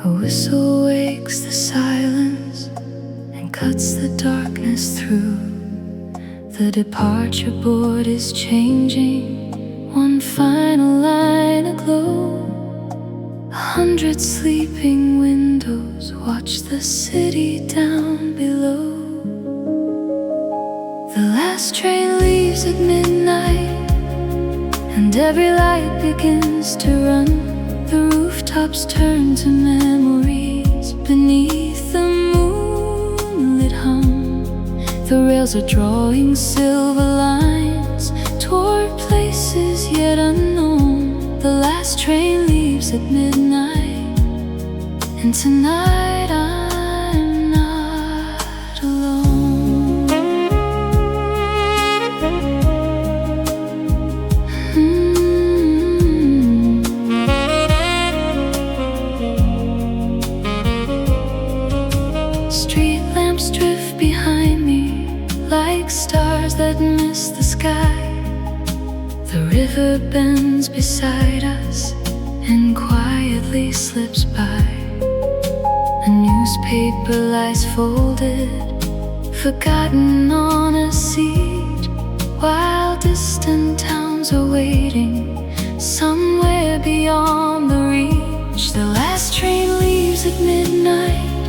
A whistle wakes the silence and cuts the darkness through. The departure board is changing, one final line aglow. 100 sleeping windows watch the city down below. The last train leaves at midnight, and every light begins to run. The rooftops turn to memories beneath the moonlit hum. The rails are drawing silver lines toward places yet unknown. The last train leaves at midnight, and tonight I'm not alone. Street lamps drift behind me like stars that miss the sky. The river bends beside us and quietly slips by. A newspaper lies folded, forgotten on a seat, while distant towns are waiting somewhere beyond the reach. The last train leaves at midnight,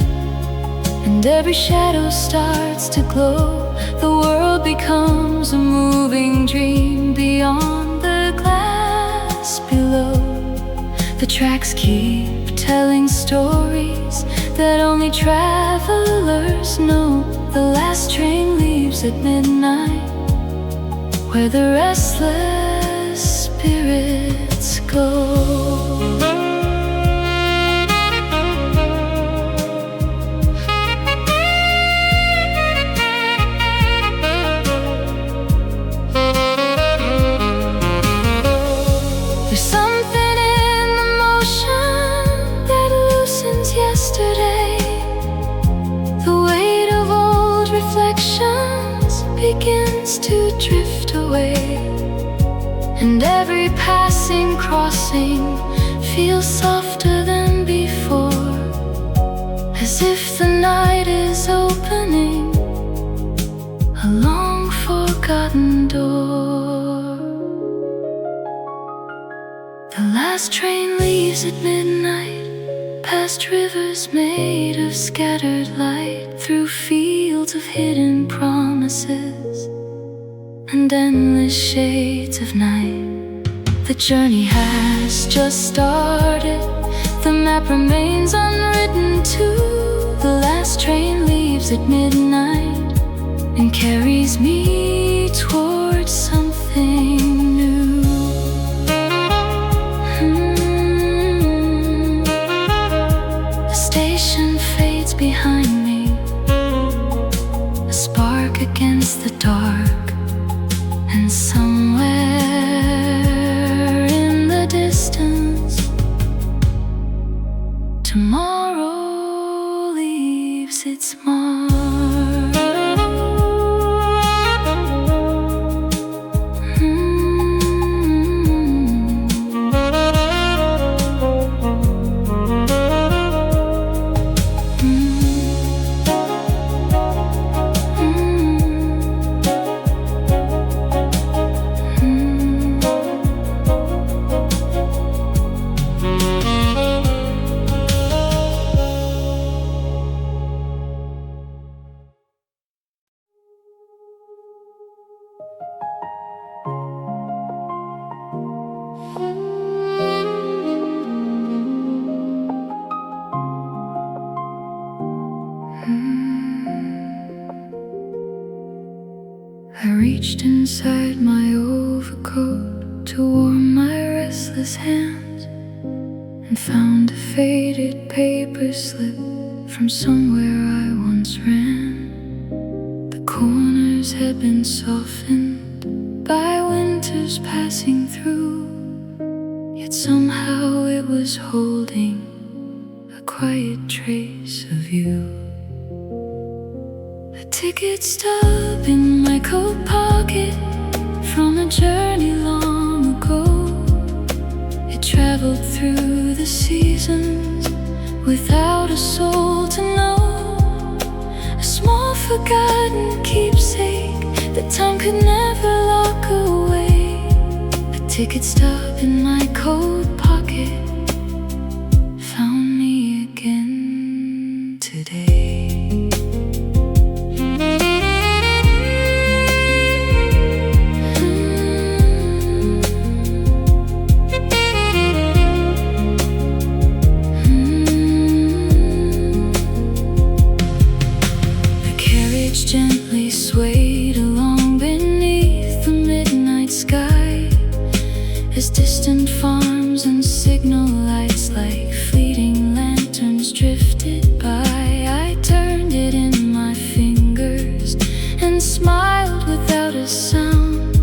and every shadow starts to glow. The world becomes a moving dream beyond the glass below. The tracks keep telling stories that only travelers know. The last train leaves at midnight, where the restless spirits go. There's something in the motion that loosens yesterday. The weight of old reflections begins to drift away, and every passing crossing feels softer than before, as if the night is opening a long forgotten door. The last train leaves at midnight, past rivers made of scattered light, through fields of hidden promises and endless shades of night. The journey has just started, the map remains unwritten too. The last train leaves at midnight and carries me towards something new. Behind me, a spark against the dark, and somewhere in the distance, tomorrow leaves its mark. I reached inside my overcoat to warm my restless hands, and found a faded paper slip from somewhere I once ran. The corners had been softened by winters passing through, yet somehow it was holding a quiet trace of you. A ticket stub in my coat pocket from a journey long ago. It traveled through the seasons without forgotten keepsake that time could never lock away. A ticket stub in my coat pocket found me again today. Gently swayed along beneath the midnight sky, as distant farms and signal lights like fleeting lanterns drifted by. I turned it in my fingers and smiled without a sound.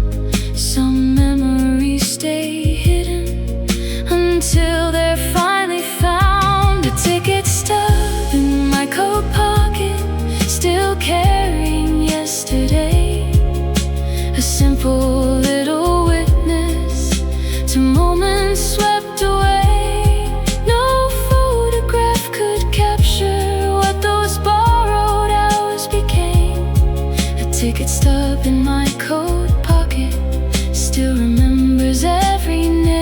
Some memories stay hidden until they're finally found. A ticket stub in my coat pocket, still carrying yesterday, a simple little witness to moments swept away. No photograph could capture what those borrowed hours became. A ticket stub in my coat pocket still remembers every name.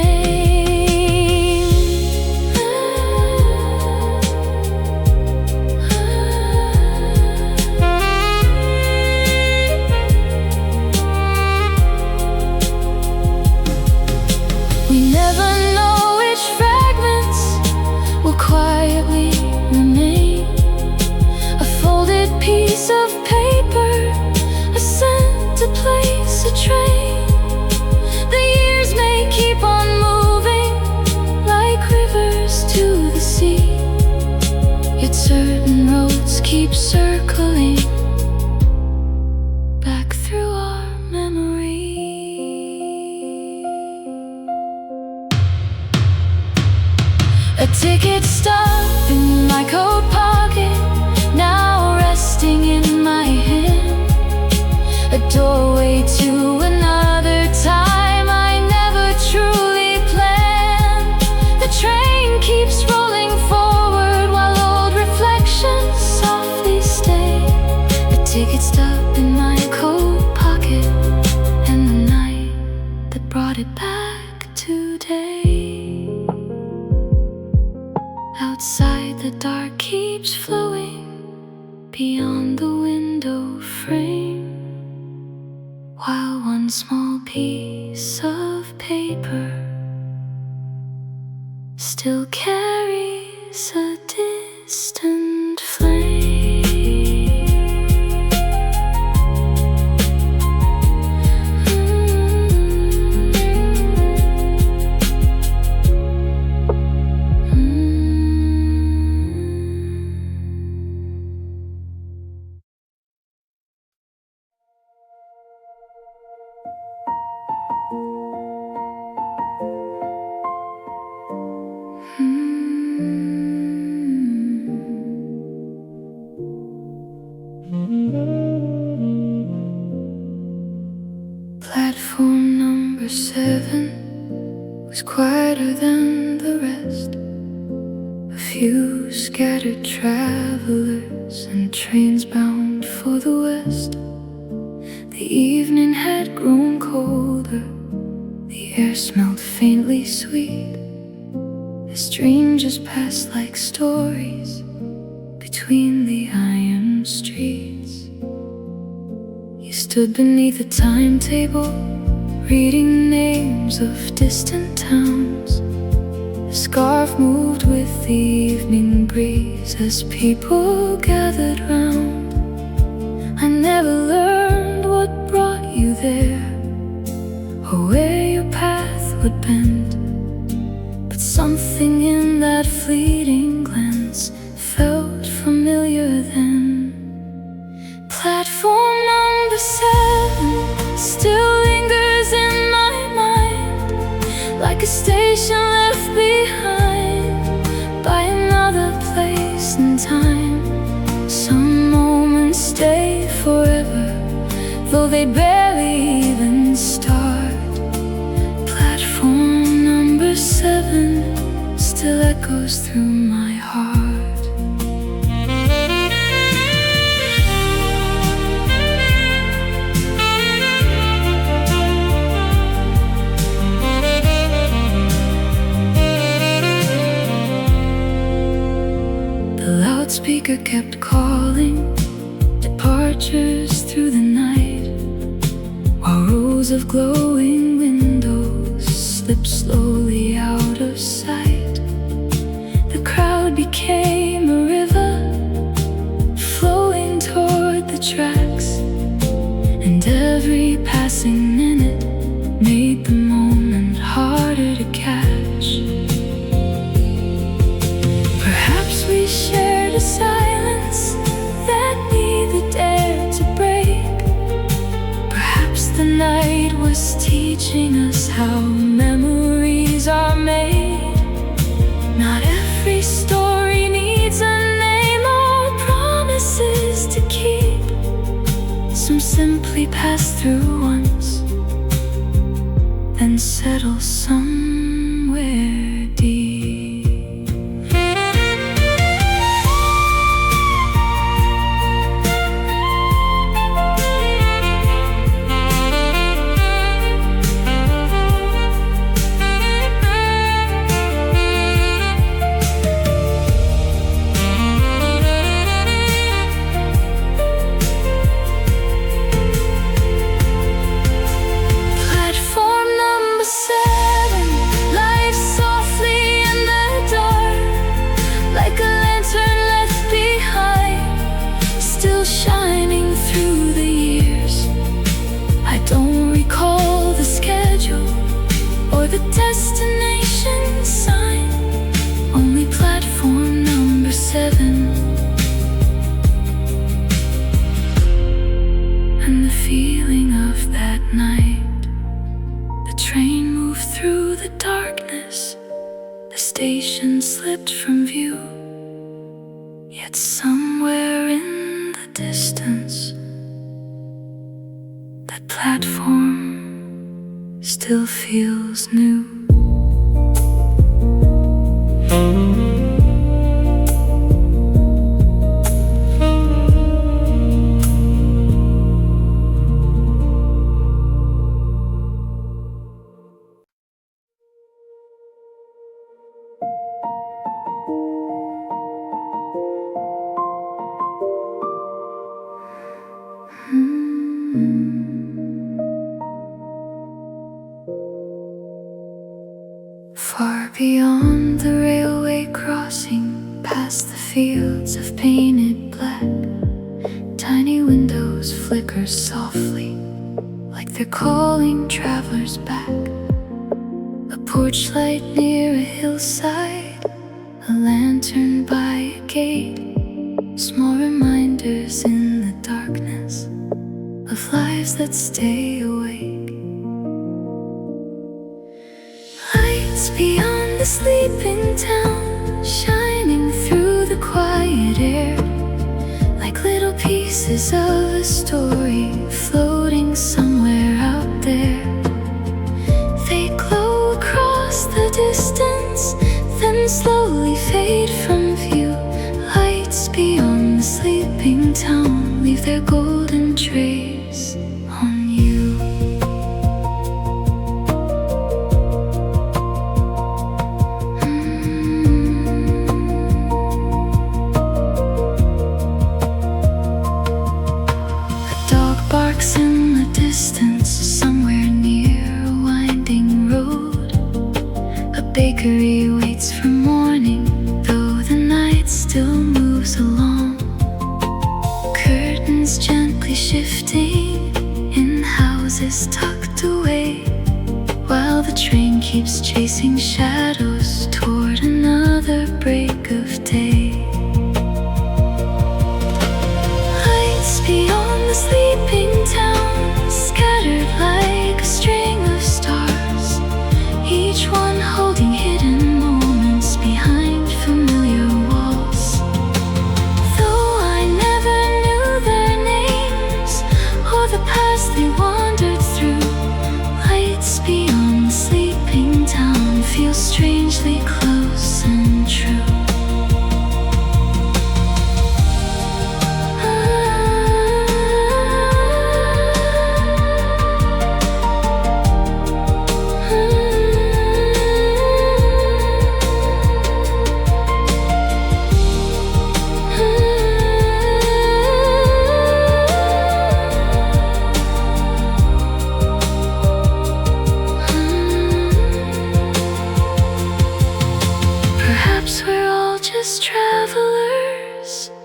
Quietly remain, a folded piece of paper, a scent, a place, a train. The years may keep on moving like rivers to the sea, yet certain roads keep circling back through our memory. A ticket stub in my coat pocket, now resting in my hand. A doorway to another time I never truly planned. The train keeps rolling forward while old reflections softly stay. A ticket stub in my coat pocket, and the night that brought it back today. Outside, the dark keeps flowing beyond the window frame, while one small piece of paper still carries a distant flame. Platform number 7 was quieter than the rest. A few scattered travelers and trains bound for the west. The evening had grown colder, the air smelled faintly sweet. The strangers passed like stories between the iron streets. You stood beneath a timetable, reading names of distant towns. The scarf moved with the evening breeze as people gathered round. I never learned what brought you there, or where your path would bend, but something in that fleeting glance felt familiar then. Platform number 7 still lingers in my mind, like a station left behind by another place and time. Some moments stay forever, though they barely even start. Platform The loudspeaker kept calling departures through the night, while rows of glowing windows slipped slowly out of sight. The crowd became a river flowing toward the tracks, and every passing minute made the moment harder to catch. Perhaps we shared a silence that neither dared to break. Perhaps the night was teaching us how memories are made. Not every story needs a name or promises to keep. Some simply pass through once, then settle somewhere deep. Destination sign, only platform number 7. And the feeling of that night, the train moved through the darkness, the station slipped from view, yet somewhere in the distance, that platform still feels new. Far beyond the railway crossing, past the fields of painted black, tiny windows flicker softly, like they're calling travelers back. A porch light near a hillside, a lantern by a gate, small reminders in the darkness of lives that stay awake. Lights beyond the sleeping town, shining through the quiet air, like little pieces of a story floating somewhere out there. They glow across the distance, then slowly fade from view. Lights beyond the sleeping town leave their golden trace on you. In the distance, somewhere near a winding road, a bakery waits for morning, though the night still moves along. Curtains gently shifting in houses tucked away, while the train keeps chasing shadows toward another break of day. Lights beyond the sleeping town, scattered like a string of stars, each one holding hidden moments behind familiar walls. Though I never knew their names or the past they wandered through, lights beyond the sleeping town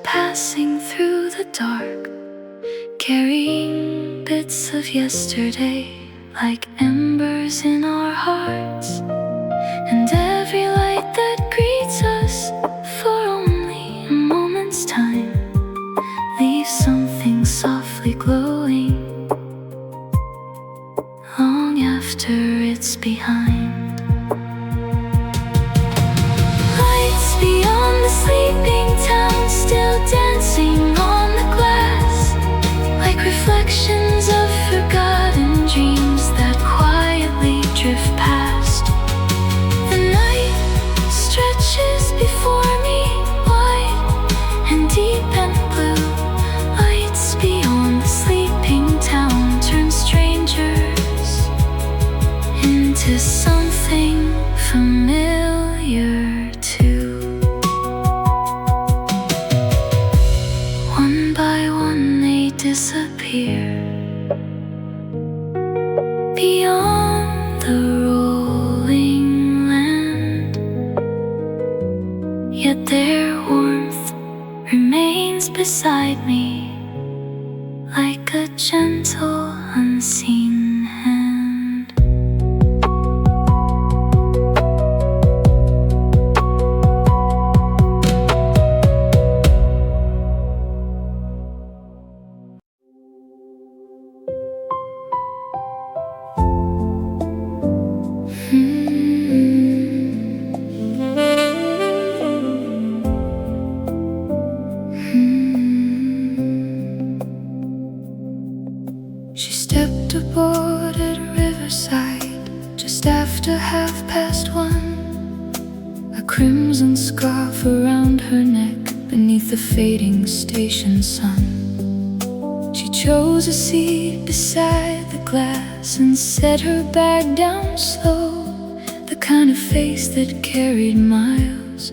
passing through the dark, carrying bits of yesterday like embers in our hearts. And every light that greets us for only a moment's time leaves something softly glowing long after it's behind. Lights beyond the sleeping town still dancing on the glass, like reflections of forgotten dreams that quietly drift past. The night stretches before me, wide and deep and blue. Lights beyond the sleeping town turn strangers into something familiar too. One by one they disappear beyond the rolling land, yet their warmth remains beside me like a gentle unseen hand. She stepped aboard at a riverside just after 1:30. A crimson scarf around her neck beneath the fading station sun. She chose a seat beside the glass and set her bag down slow, the kind of face that carried miles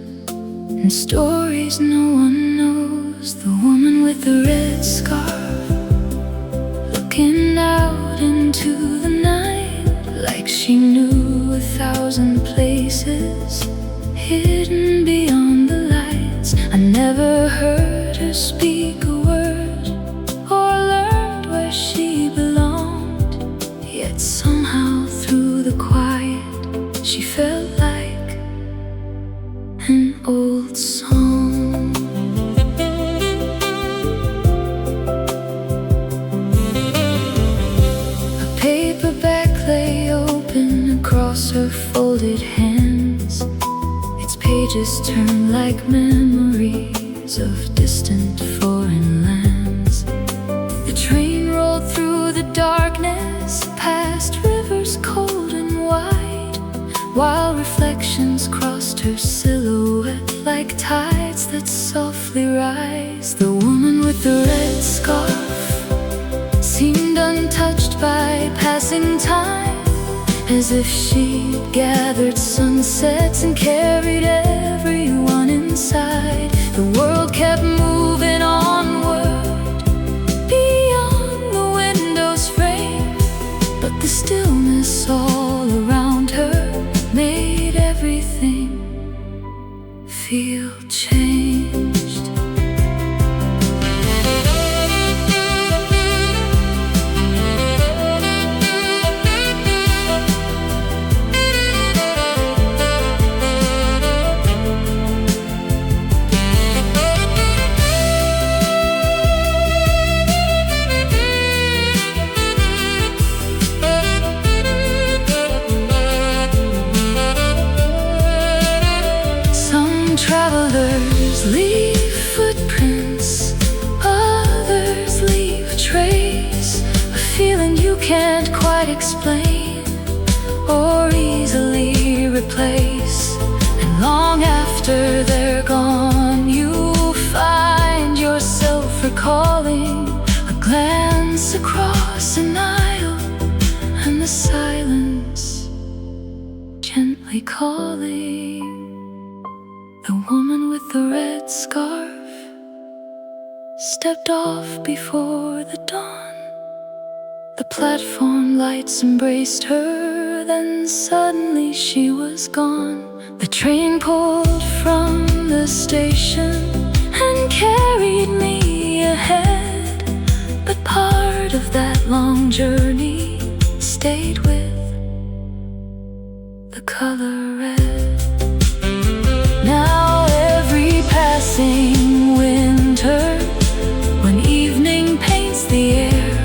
and stories no one knows. The woman with the red scarf, looking out into the night like she knew 1,000 places hidden beyond the lights. I never heard her speak a word or learned where she belonged, yet somehow through the quiet she felt like an old song. Paperback lay open across her folded hands, its pages turned like memories of distant foreign lands. The train rolled through the darkness, past rivers cold and wide, while reflections crossed her silhouette like tides that softly rise. The woman with the red scarf seemed untouched by passing time, as if she'd gathered sunsets and carried everyone inside. The world kept moving onward beyond the window's frame, but the stillness all around her made everything feel changed. Travelers leave footprints, others leave a trace, a feeling you can't quite explain or easily replace. And long after they're gone, you find yourself recalling a glance across an aisle and the silence gently calling. The woman with the red scarf stepped off before the dawn. The platform lights embraced her, then suddenly she was gone. The train pulled from the station and carried journey stayed with the color red. Now every passing winter, when evening paints the air,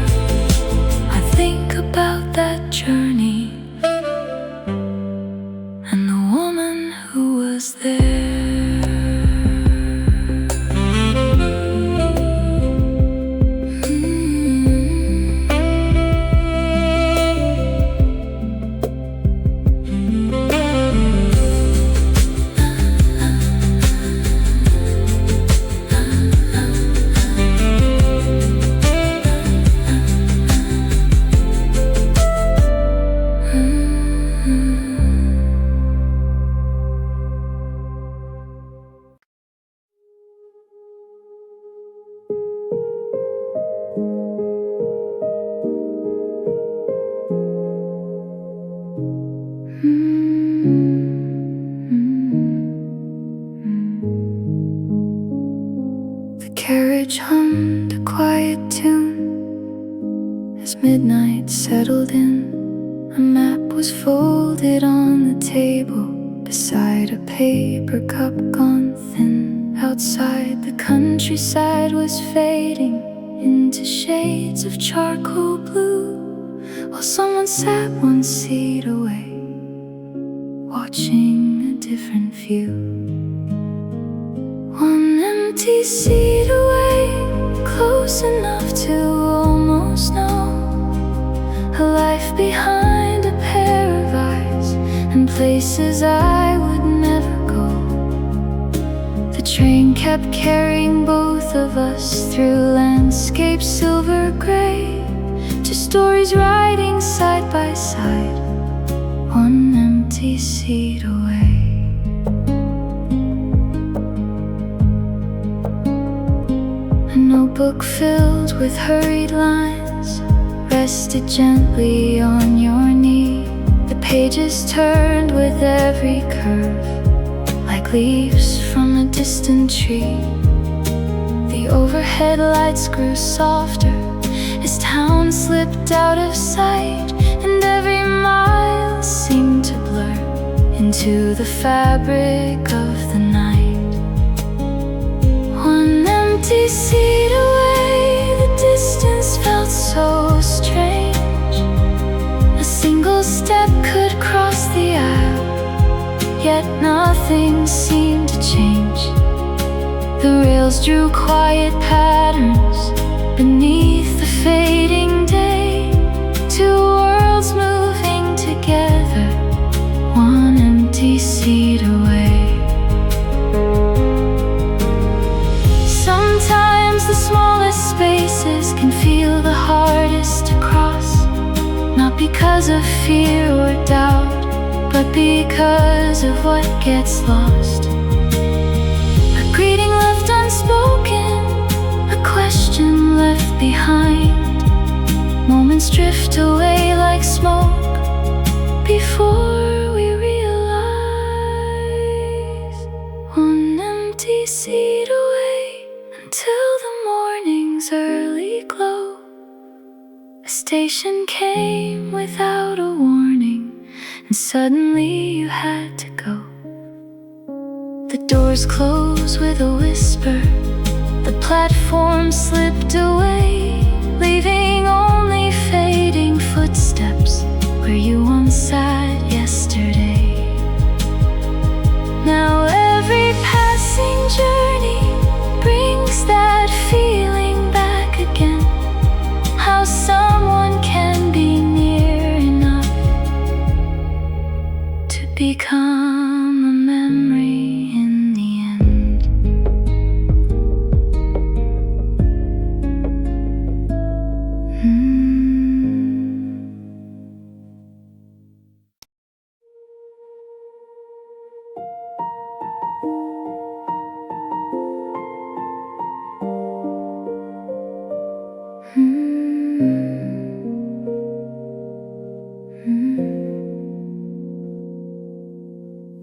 I think about that journey and the woman who was there. The carriage hummed a quiet tune as midnight settled in. A map was folded on the table beside a paper cup gone thin. Outside, the countryside was fading into shades of charcoal blue, while someone sat one seat away, watching a different view. One empty seat away, close enough to almost know a life behind a pair of eyes and places I would never go. The train kept carrying both of us through landscapes silver gray, to stories riding side by side, one empty seat away. A notebook filled with hurried lines rested gently on your knee. The pages turned with every curve, like leaves from a distant tree. The overhead lights grew softer as town slipped out of sight, and every mile seemed to blur into the fabric of the night. One empty seat away, the distance felt so strange. A single step could cross the aisle, yet nothing seemed to change. The rails drew quiet patterns beneath the fading day, two worlds moving together, one empty seat away. Sometimes the smallest spaces can feel the hardest to cross, not because of fear or doubt, but because of what gets lost. A greeting left unspoken, a question left behind. Moments drift away like smoke before we realize. One empty seat away until the morning's early glow. A station came without a warning, and suddenly you had to go. The doors closed with a whisper, the platform slipped away, leaving only fading footsteps where you once sat yesterday. Now every passing journey brings that feeling back again, how someone can be near enough to become a memory in the end.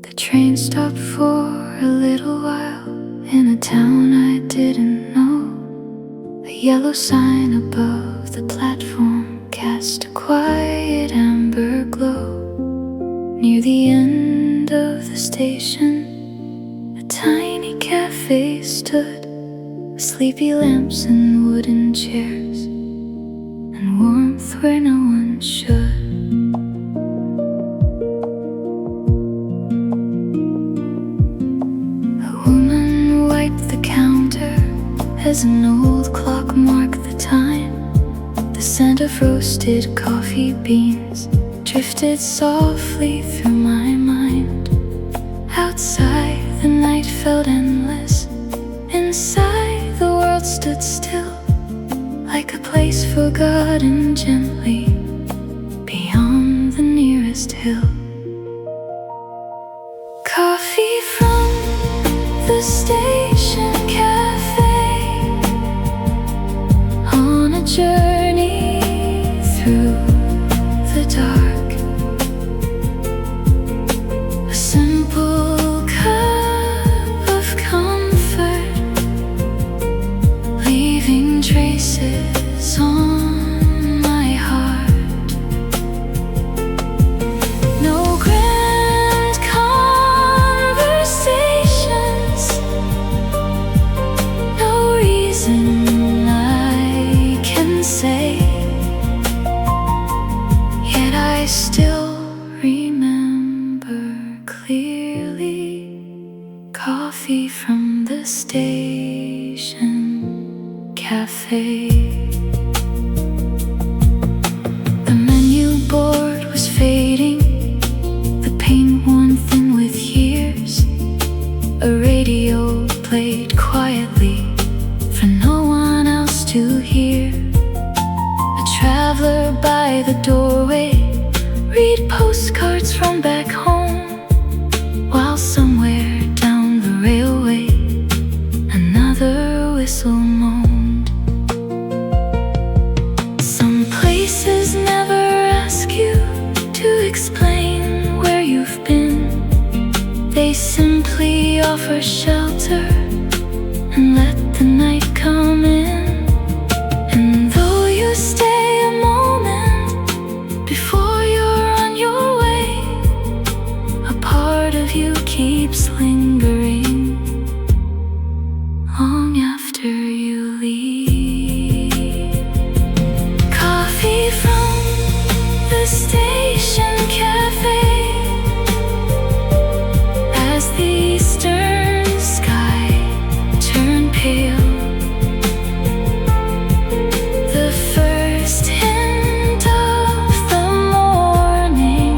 The train stopped for a little while in a town I didn't know. A yellow sign above the platform cast quiet amber glow. Near the end of the station, a tiny cafe stood, with sleepy lamps and wooden chairs, and warmth where no one should. A woman wiped the counter as an old clock marked the time. The scent of roasted coffee beans drifted softly through my mind. Outside the night felt endless. Inside the world stood still, like a place forgotten gently beyond the nearest hill. Coffee from the station cafe, on a journey through the dark. A simple cup of comfort, leaving traces on my heart. No grand conversations, no reason I can say, yet I still remember clearly. Coffee from the station cafe. The menu board was fading, the paint worn thin with years. A radio played quietly for no one else to hear. A traveler by the doorway read postcards from back home, while somewhere down the railway another whistle moaned. Some places never ask you to explain where you've been. They simply offer shelter and let the night come in. And though you stay a moment before you're on your way, a part of you keeps lingering long after you leave. Coffee from the station cafe, as the eastern sky turned pale. The first hint of the morning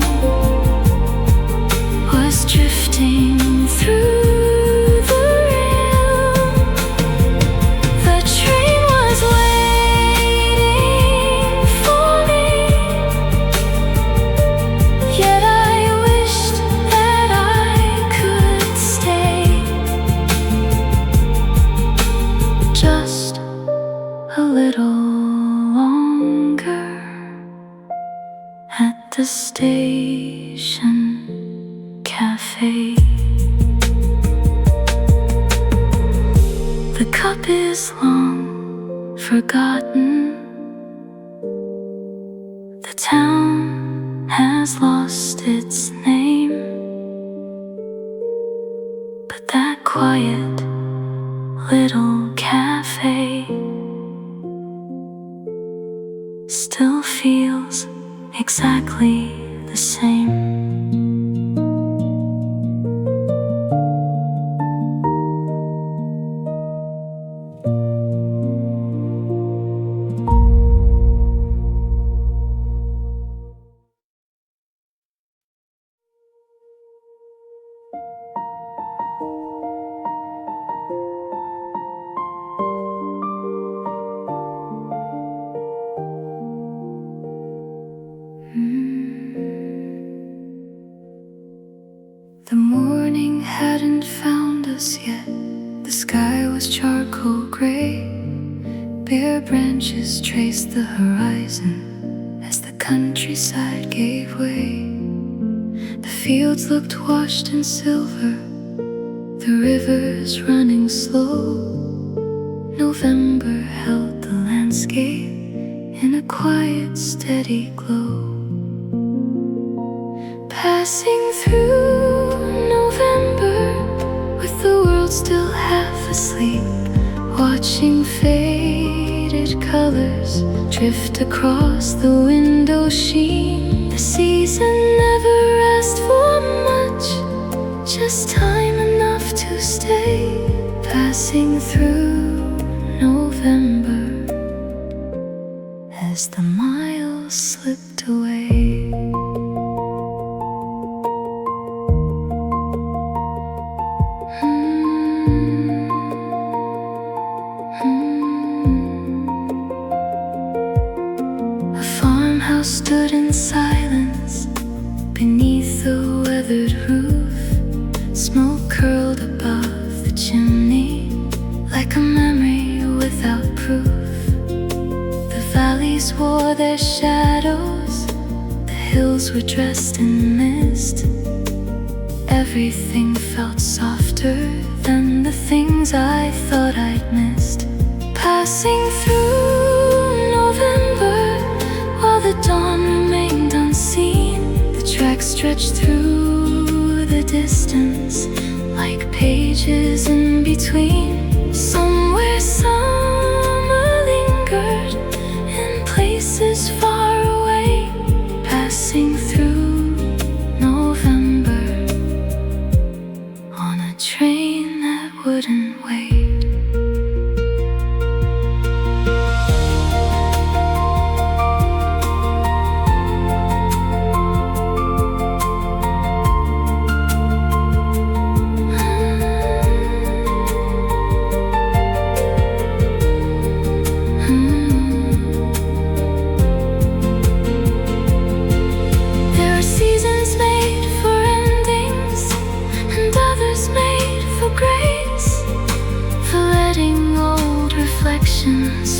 was drifting through the rail. The train was waiting for me, yet I wished that I could stay just a little longer at the station cafe. The cup is long forgotten. The town has lost its name, but that quiet little cafe still feels exactly the same. The morning hadn't found us yet. The sky was charcoal gray. Bare branches traced the horizon as the countryside gave way. The fields looked washed in silver, the rivers running slow. November held the landscape in a quiet, steady glow. Passing through November with the world still half asleep, watching faded colors drift across the window sheen. The season never asked for much, just time enough to stay. Passing through November as the miles slipped away. A farmhouse stood in silence beneath the weathered roof. Smoke curled above the chimney like a memory without proof. The valleys wore their shadows, the hills were dressed in mist. Everything felt softer than the things I thought I'd missed. Passing through November while the dawn remained unseen, the tracks stretched through the distance like pages in between. Somewhere summer lingered in places far away. Passing through November on a train that wouldn't wait.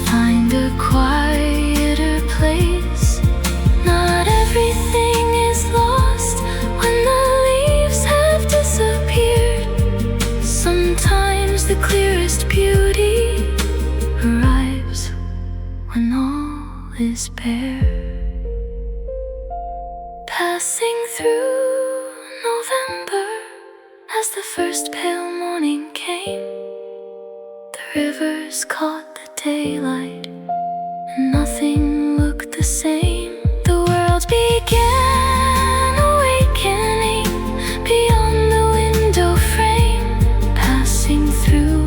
Find a quieter place. Not everything is lost when the leaves have disappeared. Sometimes the clearest beauty arrives when all is bare. Passing through November as the first pale morning came, the rivers caught daylight, and nothing looked the same. The world began awakening beyond the window frame. Passing through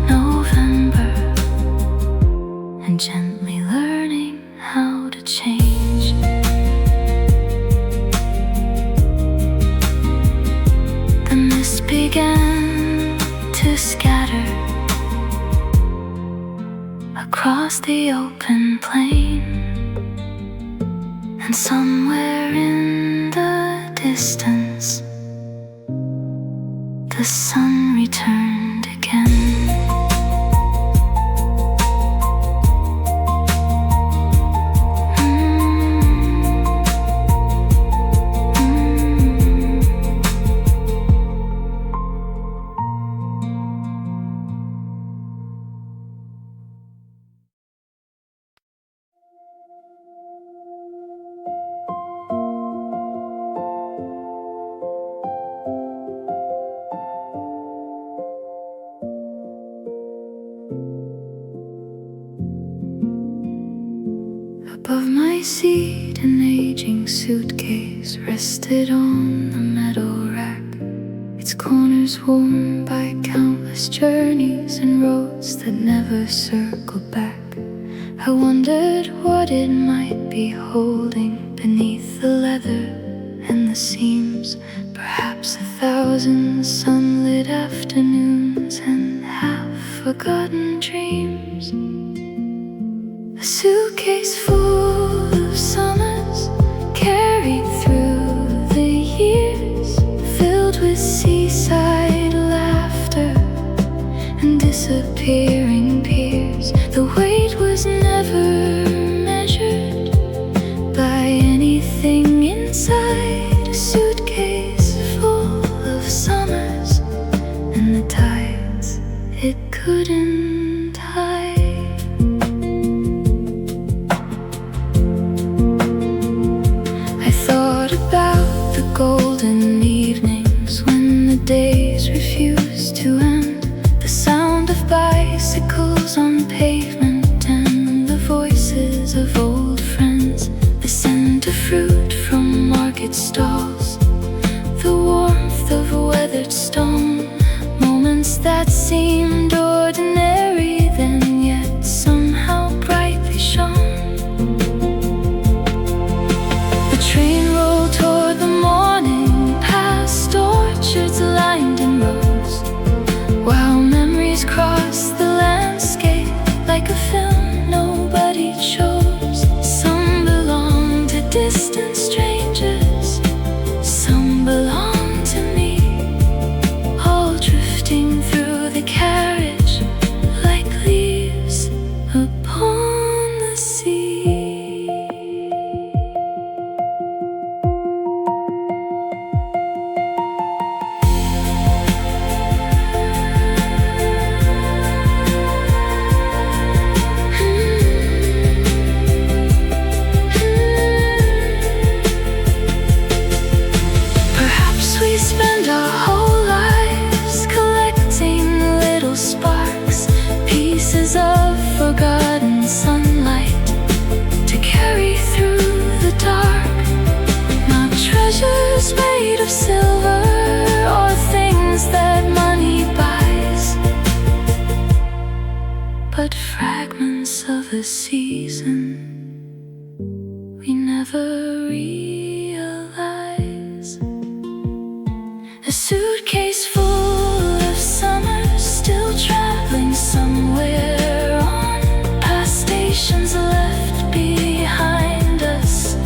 November and gently learning how to change. The mist began to scatter across the open plain, and somewhere in the distance the sun returned again. Above my seat, an aging suitcase rested on the metal rack, its corners worn by countless journeys and roads that never circled back. I wondered what it might be holding beneath the leather and the seams. Perhaps 1,000 sunlit afternoons and half-forgotten dreams. A suitcase full of summers carried through the years, filled with seaside laughter and disappearing peers. The weight was never measured by anything inside. A suitcase full of summers and the tides it couldn't hide. days refuse to end. The sound of bicycles on pavement and the voices of old friends. The scent of fruit from market stalls. The warmth of weathered stone. Moments that seemed ordinary then yet somehow brightly shone. The train rolled toward the morning, past orchards lined in rows, while memories crossed the landscape like a film nobody chose. Some belong to distant strangers, some belong to me, all drifting through the carriage like leaves upon the sea. Perhaps we spend our whole lives collecting little sparks, pieces of forgotten sunlight to carry through the dark. Not treasures made of silver or things that money buys, but fragments of a season we never realize. A suitcase full of summers, still traveling somewhere on, past stations left behind us,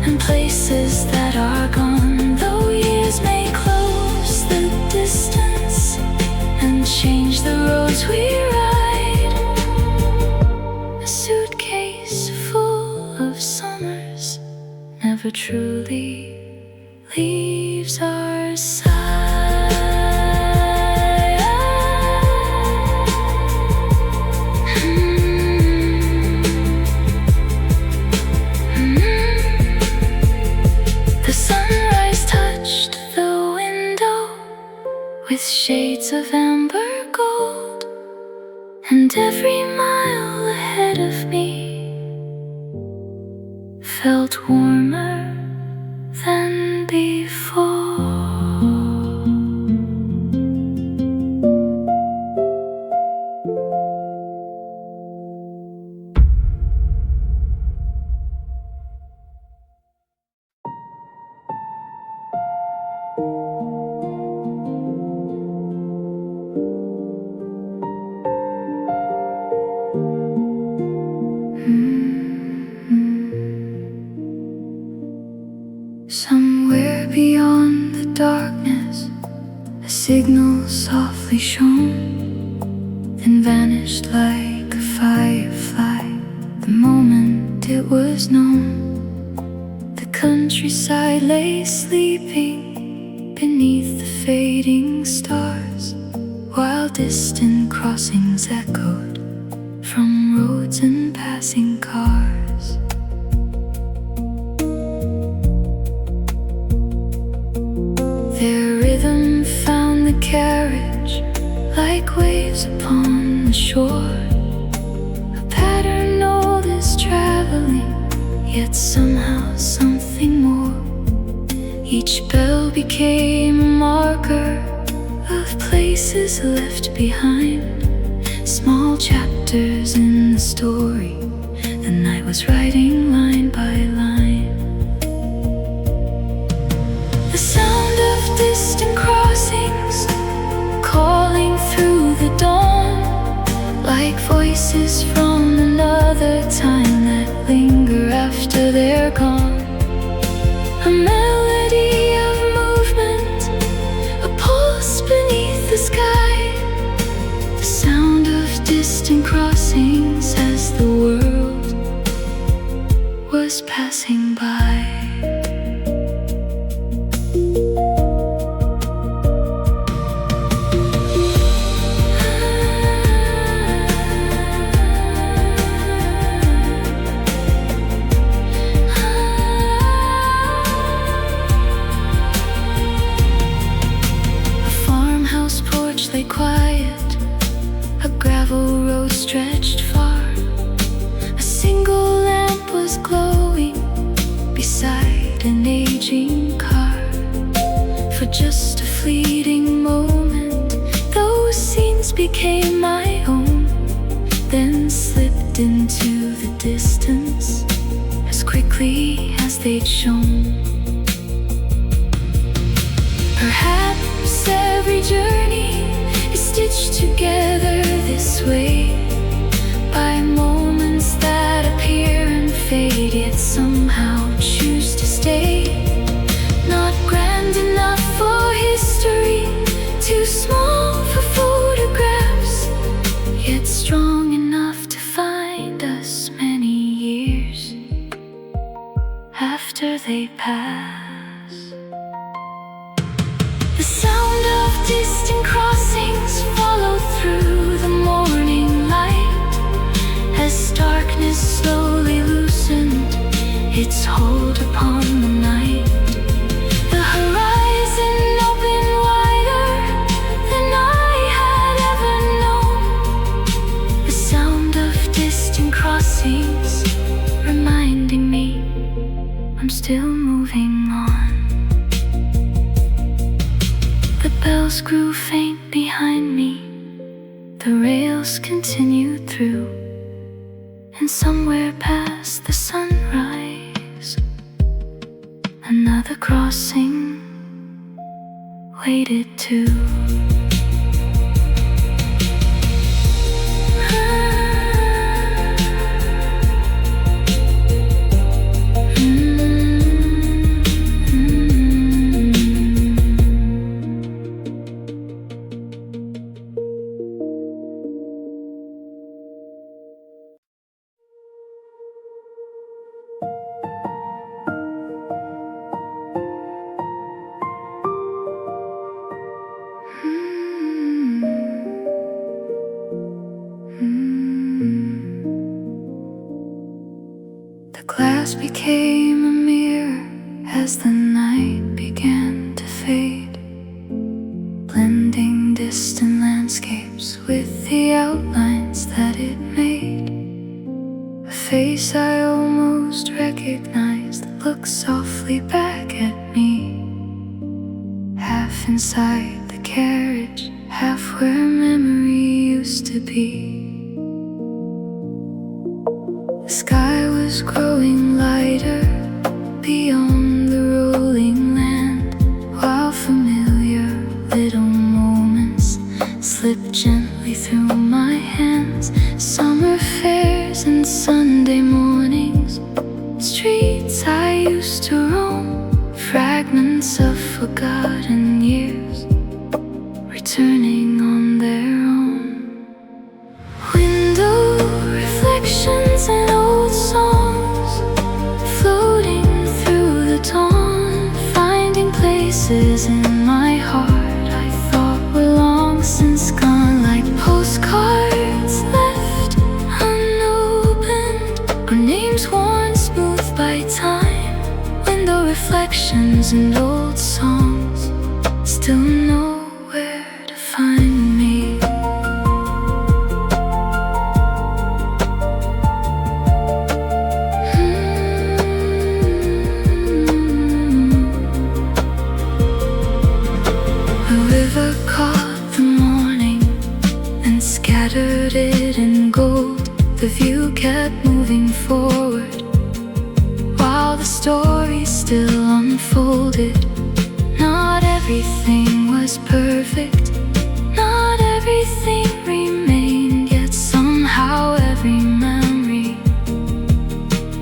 and places that are gone. Though years may close the distance and change the roads we ride, a suitcase full of summers never truly leaves our side. The sunrise touched the window with shades of amber gold, and every mile ahead of me felt warmer than before. Somewhere beyond the darkness, a signal softly shone, then vanished like a firefly the moment it was known. The countryside lay sleeping beneath the fading stars, while distant crossings echoed from roads and passing cars. Their rhythm found the carriage like waves upon the shore, a pattern old as traveling, yet somehow something more. Each bell became a marker of places left behind, small chapters in the story the night was writing line by line. The sound of distant crossings calling through the dawn, like voices from another time that linger after they're gone. A melody of movement, a pulse beneath the sky, the sound of distant crossings as the world was passing by. stretched far. A single lamp was glowing beside an aging car. For just a fleeting moment, those scenes became my own, then slipped into the distance as quickly as they'd shown. Perhaps every journey is stitched together this way by moments that appear and fade, yet somehow choose to stay. Not grand enough for history, too small for photographs, yet strong enough to find us many years after they pass. The sound of distant crossings followed through the morning light as darkness slowly loosened its hold upon the night. The horizon opened wider than I had ever known, the sound of distant crossings reminding me I'm still moving on. The bells grew faint behind me, the rails continued through, and somewhere past the sunrise, another crossing waited too. The glass became a mirror as the night began to fade, blending distant landscapes with the outlines that it made. A face I almost recognized looked softly back at me, half inside the carriage, half where memory used to be. The sky was growing lighter beyond the rolling land, while familiar little moments slipped gently through my hands. Summer fairs and Sunday mornings, streets I used to roam, fragments of forgotten years returning on their own. Window reflections and old songs floating through the dawn, finding places in my heart I thought were long since gone, like postcards left unopened or names worn smooth by time. Window reflections and old songs still know where to find me. The river caught the morning and scattered it in gold. The view kept moving forward while the story still unfolded. Not everything was perfect, not everything remained, yet somehow every memory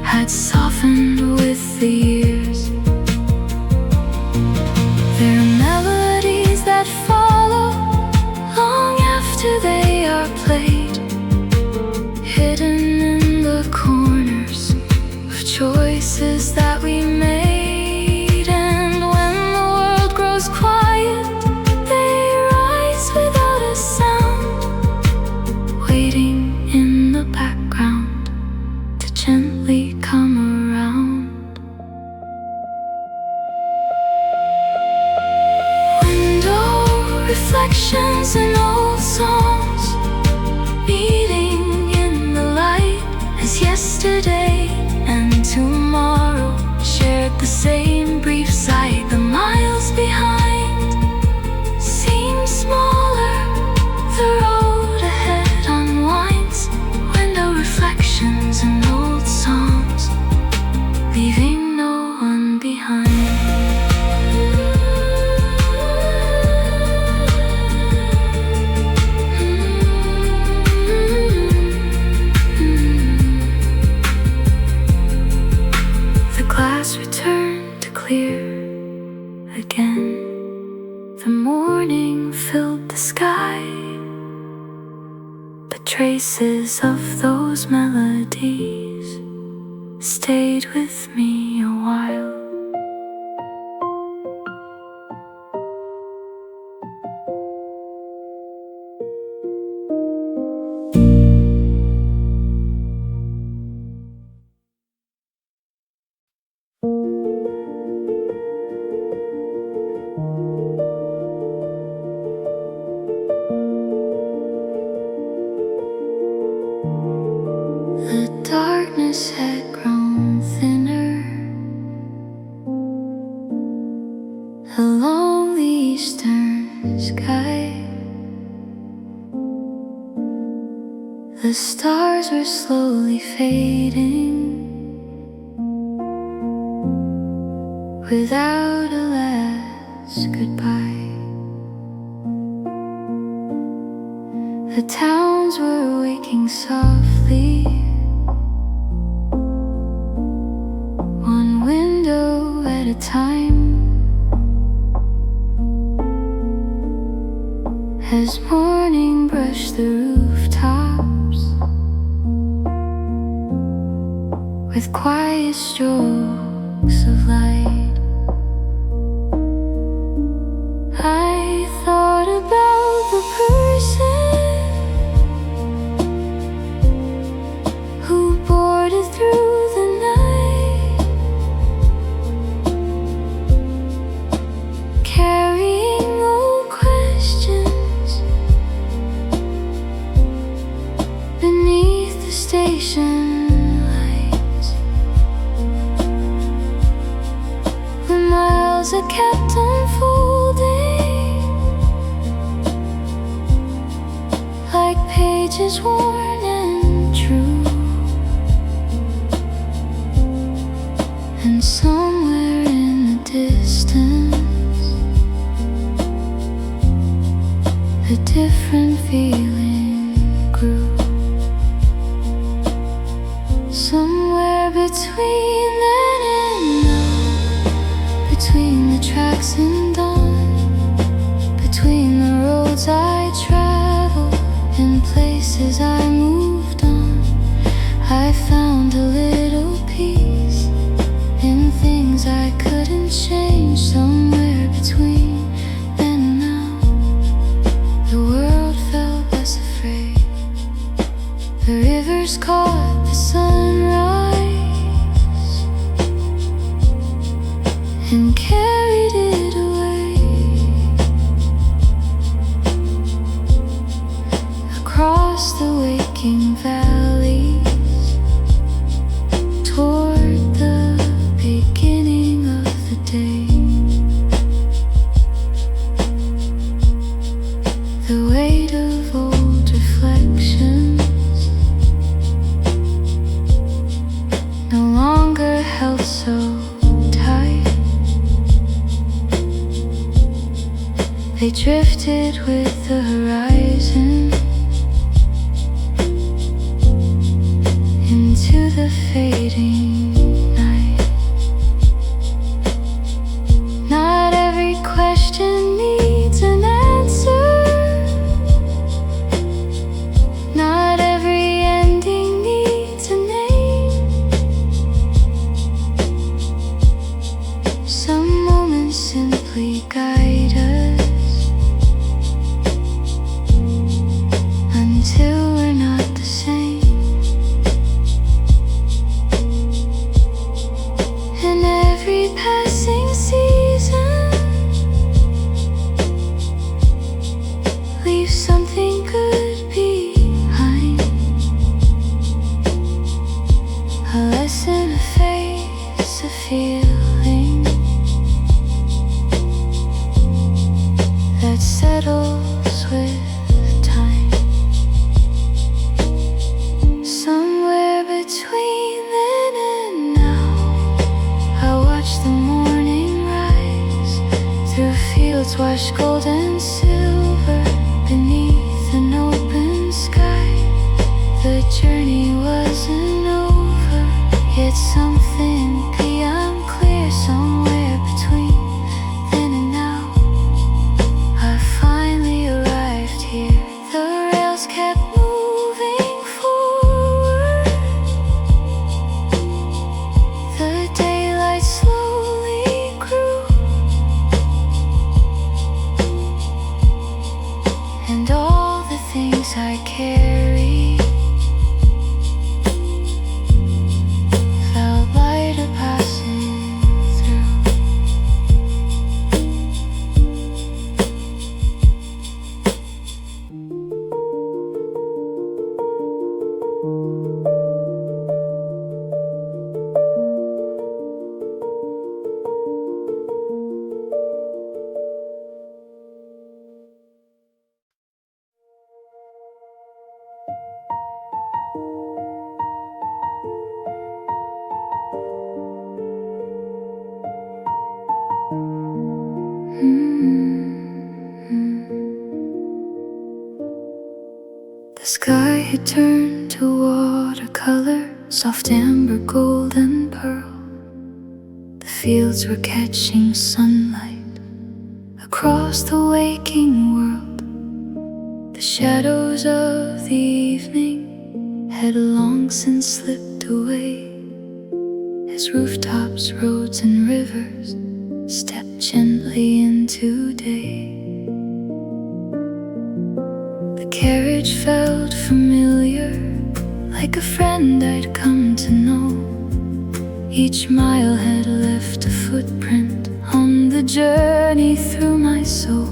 had softened with the years. There are melodies that follow long after they are played, hidden in the corners of choices that we made. And when the world grows quiet, they rise without a sound, waiting in the background to gently come around. Window reflections and old songs meeting yesterday and tomorrow shared the same brief sight. The miles behind seem smaller. The road ahead unwinds. Window reflections and old songs, leaving no one behind. Returned to clear again. The morning filled the sky, but traces of those melodies stayed with me a while. Had grown thinner along the eastern sky. The stars were slowly fading without a last goodbye. The towns were waking softly, at a time, as morning brushed the rooftops with quiet strokes of light. I thought about the person who boarded through station lights. The miles that kept unfolding like pages worn and true. And somewhere in the distance, a different feeling grew. Somewhere between then and now, between the tracks and dawn, between the roads I traveled and places I moved on, I found a little peace in things I couldn't change. Somewhere between then and now, the world felt less afraid. The rivers caught the sunrise and carried it away across the waking valleys toward the beginning of the day. The weight of old reflections no longer held so tight. They drifted with the horizon into the fading night. Not every question needs an answer. Not every ending needs a name. Some moments simply guide us until we're not the same. wash gold and silver beneath an open sky. The journey wasn't over, yet something beyond clear. Somewhere between then and now, I finally arrived here. The rails kept moving forward, the daylight slowly grew, and all the things I carried felt lighter passing through. The sky had turned to watercolor, soft amber, gold and pearl. The fields were catching sunlight across the waking world. The shadows of the evening had long since slipped away, as rooftops, roads and rivers stepped gently into day. The carriage felt familiar, like a friend I'd come to know. Each mile had left a footprint on the journey through my soul.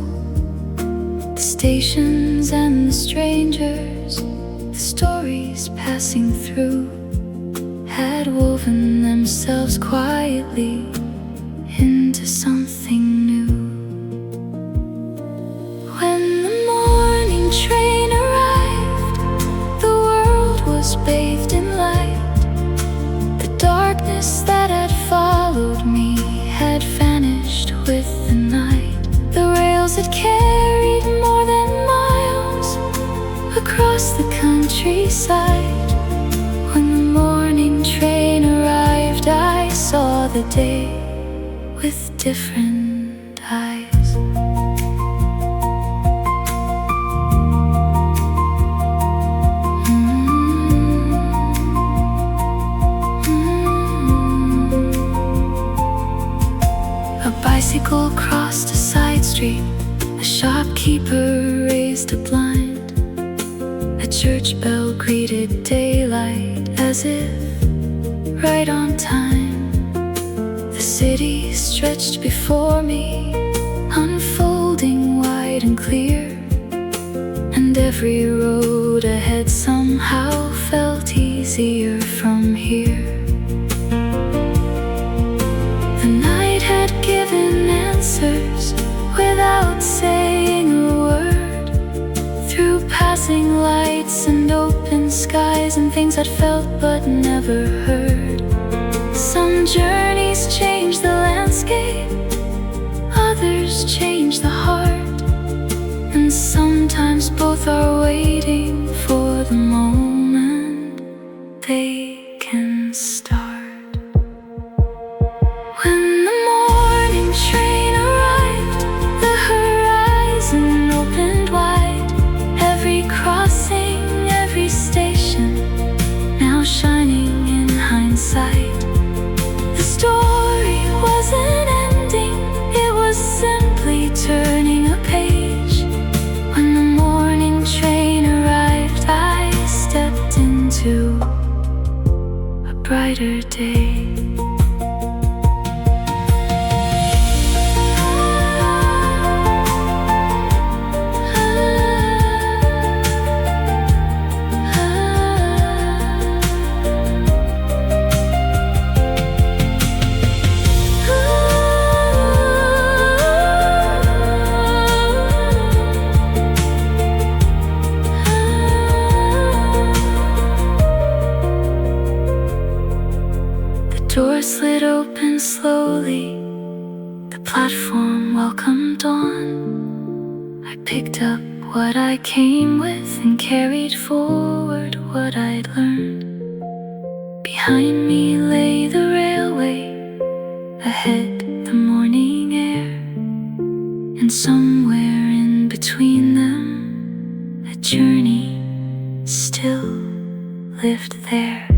The stations and the strangers, the stories passing through, had woven themselves quietly into something new. When the morning train arrived, the world was bathed in light. The darkness that had followed me had vanished with the night. The rails had carried more than miles across the countryside. When the morning train arrived, I saw the day with different eyes. A bicycle crossed a side street, a shopkeeper raised a blind, a church bell greeted daylight as if right on time. The city stretched before me, unfolding wide and clear, and every road ahead somehow felt easier from here. The night had given answers without saying a word, through passing lights and open skies and things I'd felt but never heard. Some journeys change the landscape, others change the heart, and sometimes both are waiting for the moment they can start. When the morning train arrived, the horizon opened wide. Every crossing, every station, now shining in hindsight. The story wasn't ending, it was simply turning a page. When the morning train arrived, I stepped into a brighter day. platform welcomed dawn. I picked up what I came with and carried forward what I'd learned. Behind me lay the railway, ahead the morning air, and somewhere in between them a journey still lived there.